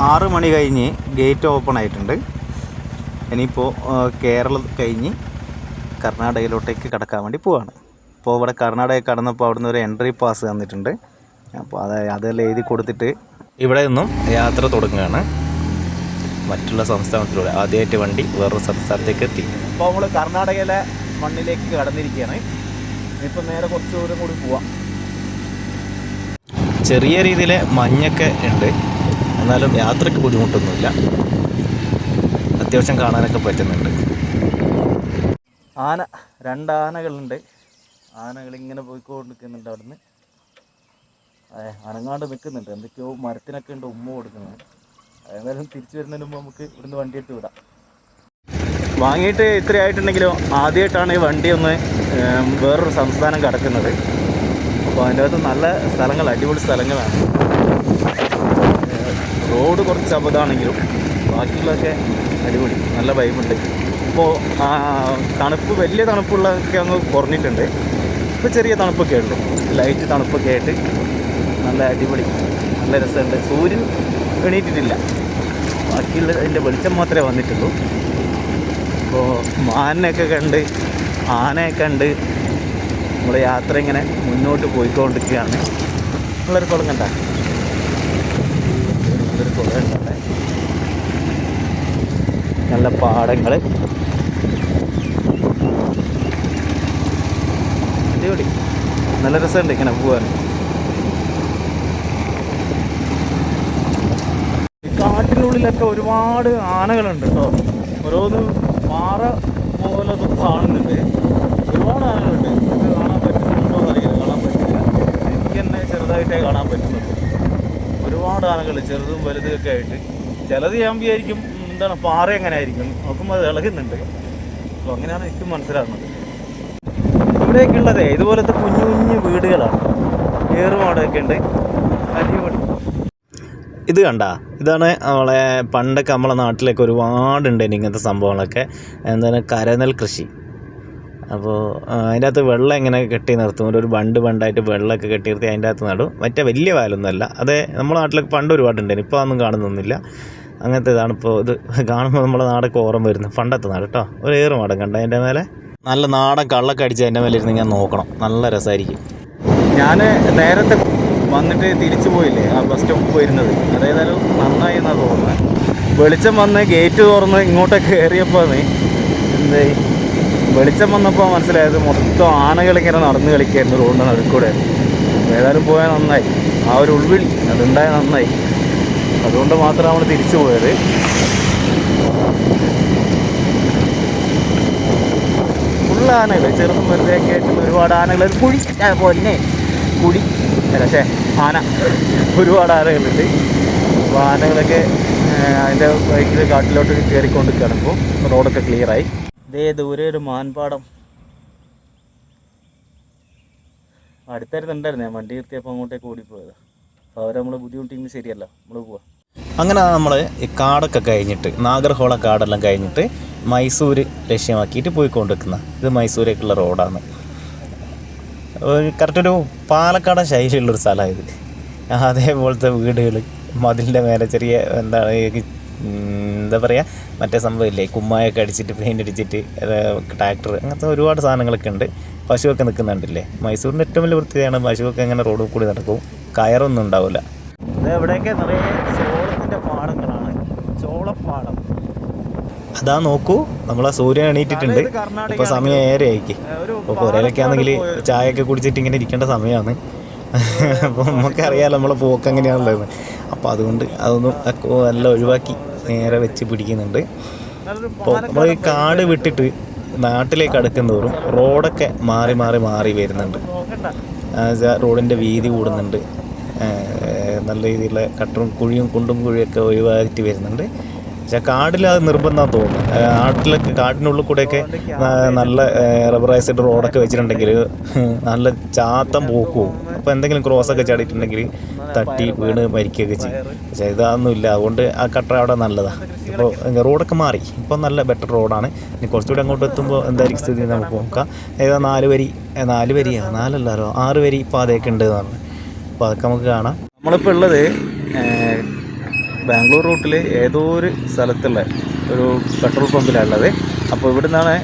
6 മണി കഴിഞ്ഞ് gate open ആയിട്ടുണ്ട്. ഇനിയിപ്പോൾ കേരളം കഴിഞ്ഞ് കർണാടകയിലോട്ടേക്ക് കടക്കാൻ വേണ്ടി പോവാണ്. അപ്പോൾ ഇവിടെ കർണാടക കടന്നപ്പോൾ അവിടുന്ന് ഒരു എൻട്രി പാസ് തന്നിട്ടുണ്ട്. അപ്പോൾ അതെല്ലാം എഴുതി കൊടുത്തിട്ട് ഇവിടെ നിന്നും യാത്ര തുടങ്ങുകയാണ്. മറ്റുള്ള സംസ്ഥാനത്തിലൂടെ ആദ്യമായിട്ട് വണ്ടി വേറൊരു സംസ്ഥാനത്തേക്ക് എത്തി. അപ്പോൾ നമ്മൾ കർണാടകയിലെ മണ്ണിലേക്ക് കടന്നിരിക്കുകയാണ്. ഇനിയിപ്പോൾ നേരെ കുറച്ച് ദൂരം കൂടി പോവാം. ചെറിയ രീതിയിലെ മഞ്ഞൊക്കെ ഉണ്ട്, എന്നാലും യാത്രയ്ക്ക് ബുദ്ധിമുട്ടൊന്നുമില്ല. അത്യാവശ്യം കാണാനൊക്കെ പറ്റുന്നുണ്ട്. ആന, 2 ആനകളുണ്ട്. ആനകളിങ്ങനെ പോയിക്കൊണ്ടിരിക്കുന്നുണ്ട്. അവിടുന്ന് അനങ്ങാണ്ട് നിൽക്കുന്നുണ്ട്. എന്തൊക്കെയോ മരത്തിനൊക്കെ ഉണ്ട് ഉമ്മ കൊടുക്കുന്നത്. ഏതായാലും തിരിച്ചു വരുന്നതിന് മുമ്പ് നമുക്ക് ഇവിടുന്ന് വണ്ടി എടുത്ത് വിടാം. വാങ്ങിയിട്ട് ഇത്രയായിട്ടുണ്ടെങ്കിലും ആദ്യമായിട്ടാണ് ഈ വണ്ടി ഒന്ന് വേറൊരു സംസ്ഥാനം കടക്കുന്നത്. അപ്പോൾ അതിൻ്റെ അകത്ത് നല്ല സ്ഥലങ്ങൾ, അടിപൊളി സ്ഥലങ്ങളാണ്. റോഡ് കുറച്ച് അബദ്ധമാണെങ്കിലും ബാക്കിയുള്ളതൊക്കെ അടിപൊളി, നല്ല വൈബുണ്ട്. ഇപ്പോൾ തണുപ്പ്, വലിയ തണുപ്പുള്ളതൊക്കെ അങ്ങ് കുറഞ്ഞിട്ടുണ്ട്. ഇപ്പോൾ ചെറിയ തണുപ്പൊക്കെ ഉണ്ട്, ലൈറ്റ് തണുപ്പൊക്കെ ആയിട്ട് നല്ല അടിപൊളി, നല്ല രസമുണ്ട്. സൂര്യൻ എണീറ്റിട്ടില്ല, ബാക്കിയുള്ള അതിൻ്റെ വെളിച്ചം മാത്രമേ വന്നിട്ടുള്ളൂ. അപ്പോൾ മാനിനെയൊക്കെ കണ്ട്, ആനയൊക്കെ കണ്ട് നമ്മുടെ യാത്ര ഇങ്ങനെ മുന്നോട്ട് പോയിക്കൊണ്ടിരിക്കുകയാണ്. ഉള്ളൊരു കുളം കണ്ട, ഒരു കുളം ഉണ്ടല്ലേ, നല്ല പാടങ്ങൾ, അടിപൊളി, നല്ല രസമുണ്ട് ഇങ്ങനെ പോകാൻ. കാട്ടിനുള്ളിലൊക്കെ ഒരുപാട് ആനകളുണ്ട് കേട്ടോ. ഓരോന്ന് പാറ പോലെ കാണുന്നുണ്ട്. ഒരുപാട് ആനകളുണ്ട്. ഇത് കാണാൻ പറ്റുന്നുണ്ടോ എന്നറിയില്ല, കാണാൻ പറ്റില്ല. എനിക്ക് തന്നെ ചെറുതായിട്ടേ കാണാൻ പറ്റുന്നുള്ളൂ. ഒരുപാട് ആനകൾ, ചെറുതും വലുതും ഒക്കെ ആയിട്ട്. ചിലത് ഞാൻ വിചാരിക്കും എന്താണ് പാറ എങ്ങനെ ആയിരിക്കും, നോക്കുമ്പോൾ അത് ഇളകുന്നുണ്ട്. അപ്പോൾ അങ്ങനെയാണ് എനിക്ക് മനസ്സിലാകുന്നത്. ഇവിടെയൊക്കെ ഉള്ളതേ ഇതുപോലത്തെ കുഞ്ഞു കുഞ്ഞു വീടുകളാണ്, ഏറുമാടൊക്കെ ഉണ്ട്, അടിപൊളി. ഇത് കണ്ട, ഇതാണ് നമ്മളെ പണ്ടൊക്കെ നമ്മളെ നാട്ടിലൊക്കെ ഒരുപാടുണ്ട് ഇങ്ങനത്തെ സംഭവങ്ങളൊക്കെ. എന്താണ് കരനെൽ കൃഷി. അപ്പോൾ അതിൻ്റെ അകത്ത് വെള്ളം ഇങ്ങനെ കെട്ടി നിർത്തും, ഒരു ബണ്ടായിട്ട് വെള്ളമൊക്കെ കെട്ടി നിർത്തി അതിൻ്റെ അകത്ത് നടും. മറ്റേ വലിയ വയലൊന്നുമല്ല, അതേ നമ്മുടെ നാട്ടിലൊക്കെ പണ്ട് ഒരുപാടുണ്ടായിരുന്നു, ഇപ്പോൾ അതൊന്നും കാണുന്നൊന്നുമില്ല. അങ്ങനത്തെ ഇതാണ്. ഇപ്പോൾ ഇത് കാണുമ്പോൾ നമ്മുടെ നാടൊക്കെ ഓർമ്മ വരുന്നത്, പണ്ടത്തെ നാട് കേട്ടോ. ഒരു ഏറുമാടം കണ്ട, അതിൻ്റെ മേലെ നല്ല നാടൻ കള്ളൊക്കെ അടിച്ച് അതിൻ്റെ മേലെ ഇരുന്ന് ഞാൻ നോക്കണം, നല്ല രസമായിരിക്കും. ഞാൻ നേരത്തെ വന്നിട്ട് തിരിച്ചു പോയില്ലേ ആ ബസ് സ്റ്റോപ്പ് പോയിരുന്നത്, അതേതായാലും നന്നായി എന്നാണ് തോന്നുന്നത്. വെളിച്ചം വന്ന് ഗേറ്റ് തുറന്ന് ഇങ്ങോട്ടൊക്കെ കയറിയപ്പോൾ എന്തേ വെളിച്ചം വന്നപ്പോൾ മനസ്സിലായത് മൊത്തം ആനകളിങ്ങനെ നടന്ന് കളിക്കായിരുന്നു റോഡിൻ്റെ നടുക്കൂടെ. ഏതായാലും പോയാൽ നന്നായി, ആ ഒരു ഉൾവിളി അതുണ്ടായ നന്നായി. അതുകൊണ്ട് മാത്രമാണ് നമ്മൾ തിരിച്ചു പോയത്. ഫുള്ള് ആനകൾ, ചെറുതും വെറുതെയൊക്കെ ആയിട്ടുള്ള ഒരുപാട് ആനകൾ. കുഴി പൊന്നെ കുടി പക്ഷേ ആന, ഒരുപാട് ആനകളുണ്ട്. അപ്പോൾ ആനകളൊക്കെ അതിൻ്റെ ബൈക്കിൽ കാട്ടിലോട്ട് കയറിക്കൊണ്ടിരിക്കുകയാണ്. ഇപ്പോൾ റോഡൊക്കെ ക്ലിയറായി. ഇതേ ദൂരെ ഒരു മാൻപാടം അടുത്തായിരുന്നുണ്ടായിരുന്നു. ഞാൻ വണ്ടി നിർത്തിയപ്പോൾ അങ്ങോട്ടേക്ക് ഓടിപ്പോയത്. അപ്പോൾ അവരെ നമ്മൾ ബുദ്ധിമുട്ടിക്കുന്നത് ശരിയല്ല, നമ്മൾ പോവാം. അങ്ങനെ നമ്മൾ ഈ കാടൊക്കെ കഴിഞ്ഞിട്ട്, നാഗർഹോള കാടെല്ലാം കഴിഞ്ഞിട്ട് മൈസൂർ ലക്ഷ്യമാക്കിയിട്ട് പോയിക്കൊണ്ടിരിക്കുന്ന, ഇത് മൈസൂരേക്കുള്ള റോഡാണ്. കറക്റ്റ് ഒരു പാലക്കാടൻ ശൈലിയുള്ളൊരു സ്ഥലമാണ് ഇത്. അതേപോലത്തെ വീടുകൾ, മതിലിൻ്റെ മേലെ ചെറിയ എന്താ പറയുക, മറ്റേ സംഭവമില്ലേ, കുമ്മായൊക്കെ അടിച്ചിട്ട് പെയിൻ്റ് അടിച്ചിട്ട് ട്രാക്ടർ, അങ്ങനത്തെ ഒരുപാട് സാധനങ്ങളൊക്കെ ഉണ്ട്. പശുവൊക്കെ നിൽക്കുന്നുണ്ടല്ലേ. മൈസൂരിൻ്റെ ഏറ്റവും വലിയ വൃത്തിയാണ്, പശുവൊക്കെ അങ്ങനെ റോഡിൽ കൂടി നടക്കും, കയറൊന്നും ഉണ്ടാവില്ല. ഇത് എവിടെയൊക്കെ നിറയെ ചോളത്തിൻ്റെ പാടങ്ങളാണ്, ചോളപ്പാടം. അതാ നോക്കൂ, നമ്മളെ സൂര്യൻ എണീറ്റിട്ടുണ്ട്. ഇപ്പോൾ സമയം ഏറെ ആയിക്ക്. അപ്പോൾ പുരയിലൊക്കെ ആണെങ്കിൽ ചായയൊക്കെ കുടിച്ചിട്ട് ഇങ്ങനെ ഇരിക്കേണ്ട സമയമാണ്. അപ്പോൾ നമുക്കറിയാമല്ലോ നമ്മളെ പോക്ക് എങ്ങനെയാണുള്ളത്. അപ്പോൾ അതുകൊണ്ട് അതൊന്നും എല്ലാം ഒഴിവാക്കി നേരെ വെച്ച് പിടിക്കുന്നുണ്ട്. അപ്പോൾ നമ്മൾ ഈ കാട് വിട്ടിട്ട് നാട്ടിലേക്ക് അടുക്കുന്നതോറും റോഡൊക്കെ മാറി മാറി മാറി വരുന്നുണ്ട്. റോഡിൻ്റെ വീതി കൂടുന്നുണ്ട്, നല്ല രീതിയിലുള്ള കട്ടറും കുഴിയും കുണ്ടും കുഴിയൊക്കെ ഒഴിവാക്കി വരുന്നുണ്ട്. പക്ഷേ കാടിൽ അത് നിർബന്ധമാണെന്ന് തോന്നുന്നു. കാട്ടിനുള്ളിൽ കൂടെയൊക്കെ നല്ല റബ്ബറൈസ്ഡ് റോഡൊക്കെ വെച്ചിട്ടുണ്ടെങ്കിൽ നല്ല ചാത്തം പോക്കും. അപ്പോൾ എന്തെങ്കിലും ക്രോസൊക്കെ ചാടിയിട്ടുണ്ടെങ്കിൽ തട്ടി വീണ് മരിക്കുകയൊക്കെ ചെയ്യും. പക്ഷേ ഇതൊന്നുമില്ല, അതുകൊണ്ട് ആ കട്ടർ അവിടെ നല്ലതാണ്. ഇപ്പോൾ റോഡൊക്കെ മാറി, ഇപ്പോൾ നല്ല ബെറ്റർ റോഡാണ്. ഇനി കുറച്ചുകൂടി അങ്ങോട്ട് എത്തുമ്പോൾ എന്തായിരിക്കും സ്ഥിതി നമുക്ക് നോക്കാം. ഏതാ 6 വരി പാതയൊക്കെ ഉണ്ട് എന്നാണ്. അപ്പോൾ അതൊക്കെ നമുക്ക് കാണാം. നമ്മളിപ്പോൾ ഉള്ളത് ബാംഗ്ലൂർ റൂട്ടിൽ ഏതോ ഒരു സ്ഥലത്തുള്ള ഒരു പെട്രോൾ പമ്പിലാണുള്ളത്. അപ്പോൾ ഇവിടെ നിന്നാണ്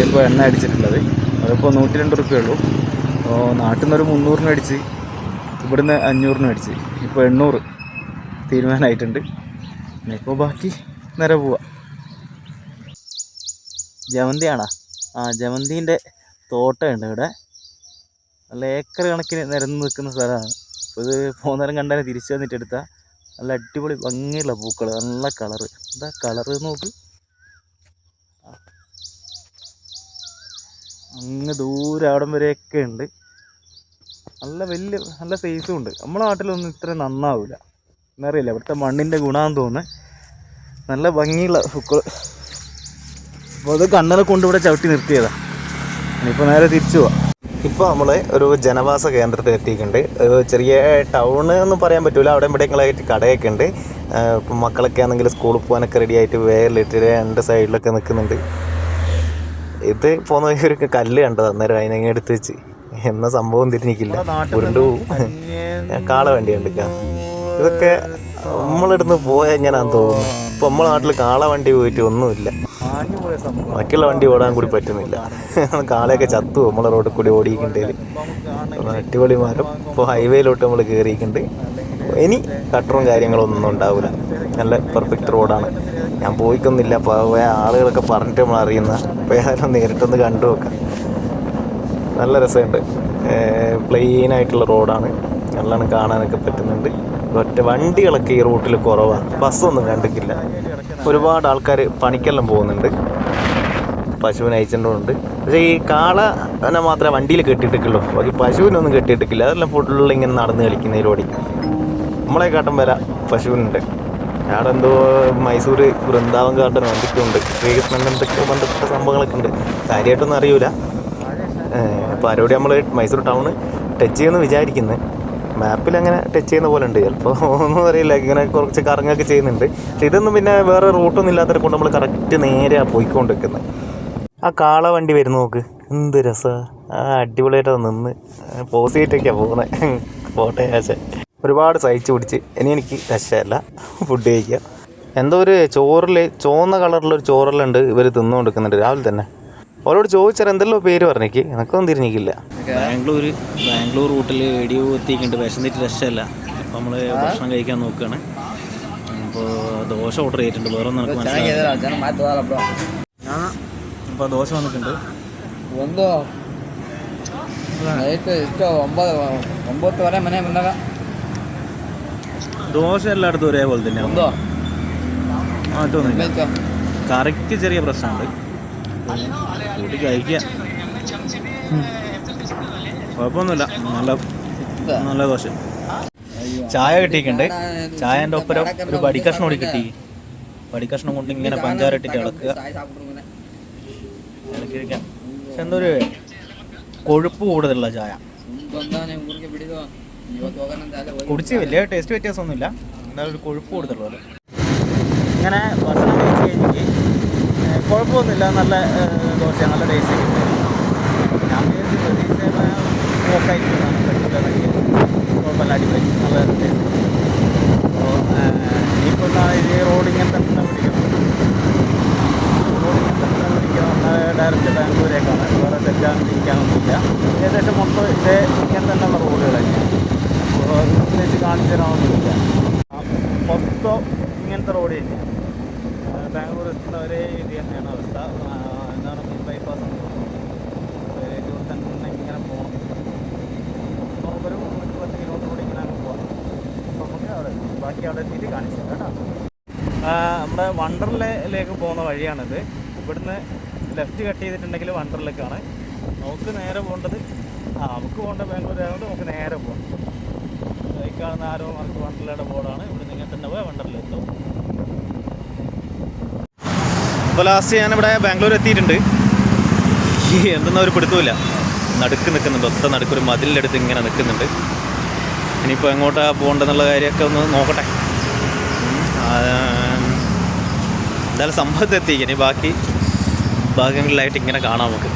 ഇപ്പോൾ എണ്ണ അടിച്ചിട്ടുള്ളത്. അതിപ്പോൾ 102 റുപ്യ ഉള്ളൂ. അപ്പോൾ നാട്ടിൽ നിന്നൊരു 300 അടിച്ച്, ഇവിടുന്ന് 500 അടിച്ച്, ഇപ്പോൾ 800 തീരുമാനമായിട്ടുണ്ട്. ഇപ്പോൾ ബാക്കി നേരെ പോവാം. ജമന്തിയാണോ? ജമന്തീൻ്റെ തോട്ടമുണ്ട് ഇവിടെ. നല്ല ഏക്കർ കണക്കിന് നിരന്ന് നിൽക്കുന്ന സ്ഥലമാണ്. അപ്പോൾ ഇത് പോകുന്നേരം കണ്ടാൽ തിരിച്ചു വന്നിട്ട് എടുത്താൽ നല്ല അടിപൊളി ഭംഗിയുള്ള പൂക്കൾ, നല്ല കളറ്. എന്താ കളറ് നോക്ക്. അങ്ങ് ദൂരെ അവിടം വരെയൊക്കെ ഉണ്ട്. നല്ല സൈസും ഉണ്ട്. നമ്മുടെ നാട്ടിലൊന്നും ഇത്ര നന്നാവില്ല എന്നറിയില്ല. ഇവിടുത്തെ മണ്ണിൻ്റെ ഗുണമെന്ന് തോന്നുന്നത്. നല്ല ഭംഗിയുള്ള പൂക്കൾ. അപ്പോൾ അത് കണ്ണനെ കൊണ്ട് ഇവിടെ ചവിട്ടി നിർത്തിയതാണ്. ഇനിയിപ്പോൾ നേരെ തിരിച്ചു പോവാം. ഇപ്പോൾ നമ്മൾ ഒരു ജനവാസ കേന്ദ്രത്തിൽ എത്തിയിട്ടുണ്ട്. ചെറിയ ടൗൺ എന്ന് പറയാൻ പറ്റില്ല. അവിടെ ഇവിടെയൊക്കെയായിട്ട് കടയൊക്കെ ഉണ്ട്. ഇപ്പം മക്കളൊക്കെ ആണെങ്കിൽ സ്കൂളിൽ പോകാനൊക്കെ റെഡി ആയിട്ട് വേറിലിട്ട് 2 സൈഡിലൊക്കെ നിൽക്കുന്നുണ്ട്. ഇത് പോകുന്ന ഒരു കല്ല് കണ്ടത്, അന്നേരം അതിനെ എടുത്ത് വെച്ച് എന്ന സംഭവം തിരിഞ്ഞിക്കില്ല, ഉരുണ്ടു കാള വണ്ടി കണ്ടില്ല. ഇതൊക്കെ നമ്മളിടുന്ന് പോയാൽ എങ്ങനെയാണെന്ന് തോന്നുന്നു. ഇപ്പോൾ നമ്മളെ നാട്ടിൽ കാള വണ്ടി പോയിട്ട് ഒന്നുമില്ല. ബാക്കിയുള്ള വണ്ടി ഓടാൻ കൂടി പറ്റുന്നില്ല. കാളയൊക്കെ ചത്തു നമ്മളെ റോഡിൽ കൂടി ഓടിയിട്ടുണ്ടെങ്കിൽ. അടിപൊളി മരം. ഇപ്പോൾ ഹൈവേയിലോട്ട് നമ്മൾ കയറിയിട്ടുണ്ട്. ഇനി കട്ടറും കാര്യങ്ങളൊന്നും ഉണ്ടാവില്ല. നല്ല പെർഫെക്റ്റ് റോഡാണ്. ഞാൻ പോയിക്കൊന്നില്ല, പോയ ആളുകളൊക്കെ പറഞ്ഞിട്ട് നമ്മൾ അറിയുന്ന. അപ്പോൾ ഏതായാലും നേരിട്ടൊന്ന് കണ്ടു നോക്കാം. നല്ല രസമുണ്ട്. പ്ലെയിനായിട്ടുള്ള റോഡാണ്. നല്ലോണം കാണാനൊക്കെ പറ്റുന്നുണ്ട്. ഒറ്റ വണ്ടികളൊക്കെ ഈ റൂട്ടിൽ കുറവാണ്. ബസ്സൊന്നും കണ്ടിട്ടില്ല. ഒരുപാട് ആൾക്കാർ പണിക്കെല്ലാം പോകുന്നുണ്ട്. പശുവിനെ അയച്ചിട്ടുണ്ട്. പക്ഷേ ഈ കാളനെ മാത്രമേ വണ്ടിയിൽ കെട്ടിയിട്ടിട്ടുള്ളൂ. ബാക്കി പശുവിനൊന്നും കെട്ടിയിട്ടില്ല. അതെല്ലാം ഫുള്ള് ഇങ്ങനെ നടന്ന് കളിക്കുന്നതിലോടി. നമ്മളെക്കാട്ടും വില പശുവിനുണ്ട്. അവിടെ എന്തോ മൈസൂർ വൃന്ദാവൻ ഗാർഡൻ എന്തൊക്കെയുണ്ട്, ശ്രീകൃഷ്ണൻ എന്തൊക്കെ ബന്ധപ്പെട്ട സംഭവങ്ങളൊക്കെ ഉണ്ട്. കാര്യമായിട്ടൊന്നും അറിയില്ല. അപ്പോൾ ആരോട് നമ്മൾ മൈസൂർ ടൗൺ ടച്ച് ചെയ്യുമെന്ന് വിചാരിക്കുന്നത്. മാപ്പിൽ അങ്ങനെ ടച്ച് ചെയ്യുന്ന പോലെ ഉണ്ട്. ചിലപ്പോൾ ഒന്നും അറിയില്ല, ഇങ്ങനെ കുറച്ച് കറങ്ങൊക്കെ ചെയ്യുന്നുണ്ട്. പക്ഷെ ഇതൊന്നും പിന്നെ വേറെ റൂട്ടൊന്നും ഇല്ലാത്തത് കൊണ്ട് നമ്മൾ കറക്റ്റ് നേരെ പോയിക്കൊണ്ടിരിക്കുന്നത്. ആ കാള വണ്ടി വരുന്ന നോക്ക്, എന്ത് രസമാണ്. അടിപൊളിയായിട്ടാണ് നിന്ന് പോസിറ്റൊക്കെയാണ് പോകുന്നത്. പോട്ടെ ആശ. ഒരുപാട് സഹിച്ചു പിടിച്ച് ഇനി എനിക്ക് രക്ഷയല്ല ഫുഡ് കഴിക്കുക. എന്തോ ഒരു ചോറിൽ ചുവന്ന കളറിലൊരു ചോറെല്ലാം ഉണ്ട്. ഇവർ തിന്നുകൊണ്ടിരിക്കുന്നുണ്ട് രാവിലെ തന്നെ. അവരോട് ചോദിച്ചാൽ എന്തെല്ലോ പേര് പറഞ്ഞേക്ക്, എനിക്കൊന്നും തിരിഞ്ഞിക്കില്ല. ബാംഗ്ലൂർ റൂട്ടിൽ ഇടിയോ എത്തിക്കുന്നുണ്ട്. വിശന്നിട്ട് രക്ഷയല്ല. അപ്പോൾ നമ്മൾ ഭക്ഷണം കഴിക്കാൻ നോക്കുകയാണ്. അപ്പോൾ ദോശ ഓർഡർ ചെയ്തിട്ടുണ്ട്. വേറെ ഒന്നും നമുക്ക് മനസ്സിലായി. അപ്പോൾ ദോശ വന്നിട്ടുണ്ട്. ദോശ എല്ലായിടത്തും ഒരേപോലെ തന്നെയാണ്. മാറ്റമൊന്നുമില്ല. കറിക്ക് ചെറിയ പ്രശ്നമുണ്ട്. കൂട്ടി കഴിക്കുക, കുഴപ്പമൊന്നുമില്ല. നല്ല ദോശ. ചായ കിട്ടിയിട്ടുണ്ട്. ചായൻ്റെ ഒപ്പരം ഒരു വടിക്കഷ്ണം കൂടി കിട്ടി. വടിക്കഷ്ണം കൊണ്ട് ഇങ്ങനെ പഞ്ചാര ഇട്ടിട്ട് ഇളക്കുക. ഇളക്കിയിരിക്കാം. പക്ഷെ എന്തോ ഒരു കൊഴുപ്പ് കൂടുതലുള്ള ചായ. കുടിച്ച് വലിയ ടേസ്റ്റ് വ്യത്യാസമൊന്നുമില്ല. എന്നാലും ഒരു കൊഴുപ്പ് കൂടുതലുള്ള. ഇങ്ങനെ ഭക്ഷണം കഴിച്ച് കഴിഞ്ഞെങ്കിൽ കുഴപ്പമൊന്നുമില്ല. നല്ല ദോശ, നല്ല ടേസ്റ്റ് കിട്ടും. ഞാൻ വിചാരിച്ച് പ്രതീക്ഷ പോക്കായിരിക്കുന്നതാണ്. പറ്റില്ല, കുഴപ്പമില്ല, അടിപൊളി, നല്ല ടേസ്റ്റ്. അപ്പോൾ ഇനിയിപ്പോൾ ഈ റോഡ് ഇങ്ങനെ തന്നെ പിടിക്കണം. ഡയറക്റ്റ് ബാംഗ്ലൂരേക്കാണ്. വേറെ തെറ്റാൻ തിരിക്കാനൊന്നുമില്ല. ഏകദേശം മൊത്തം ഇങ്ങനെ തന്നെയുള്ള റോഡുകൾ തന്നെയാണ്. അപ്പോൾ പ്രത്യേകിച്ച് കാണിച്ചു തരാനൊന്നുമില്ല. മൊത്തം ഇങ്ങനത്തെ റോഡ് തന്നെയാണ്. ബാംഗ്ലൂർ എത്തുന്നവരെ ഇത് തന്നെയാണ് അവസ്ഥ. എന്താണ് മെയിൻ ബൈപ്പാസ് എന്ന് തോന്നുന്നത്. ഇതിലൂടെ തന്നെ ഇങ്ങനെ പോകണം. നമുക്കൊരു 10 കിലോമീറ്റർ കൂടി ഇങ്ങനെ പോകാം. അപ്പോൾ നമുക്ക് അവിടെ ബാക്കി അവിടെ എത്തിയിട്ട് കാണിച്ചു തരാം കേട്ടോ. നമ്മുടെ വണ്ടർലയിലേക്ക് പോകുന്ന വഴിയാണിത്. ഇവിടുന്ന് ലെഫ്റ്റ് കട്ട് ചെയ്തിട്ടുണ്ടെങ്കിൽ വണ്ടർലേക്കാണ്. നമുക്ക് നേരെ പോകേണ്ടത് നമുക്ക് പോകേണ്ട ബാംഗ്ലൂർ ആയതുകൊണ്ട് നമുക്ക് നേരെ പോകാം. ബൈക്കാണെന്ന് ആരോ നമുക്ക് വണ്ടർലയുടെ ബോർഡാണ്. ഇവിടുന്ന് ഇങ്ങനെ തന്നെ പോയാൽ വണ്ടർലെത്തും. അപ്പോൾ ലാസ്റ്റ് ഞാനിവിടെ ബാംഗ്ലൂർ എത്തിയിട്ടുണ്ട്. എന്തെന്നാ ഒരു പിടുത്തമില്ല. നടുക്ക് നിൽക്കുന്നുണ്ട്. ഒത്ത നടുക്കൊരു മതിലിൻ്റെ ഇങ്ങനെ നിൽക്കുന്നുണ്ട്. ഇനിയിപ്പോൾ എങ്ങോട്ടാണ് പോകേണ്ടതെന്നുള്ള കാര്യമൊക്കെ ഒന്ന് നോക്കട്ടെ. എന്തായാലും സംഭവത്തെ എത്തിക്കുക. ഇനി ബാക്കി ഭാഗങ്ങളിലായിട്ട് ഇങ്ങനെ കാണാം നമുക്ക്.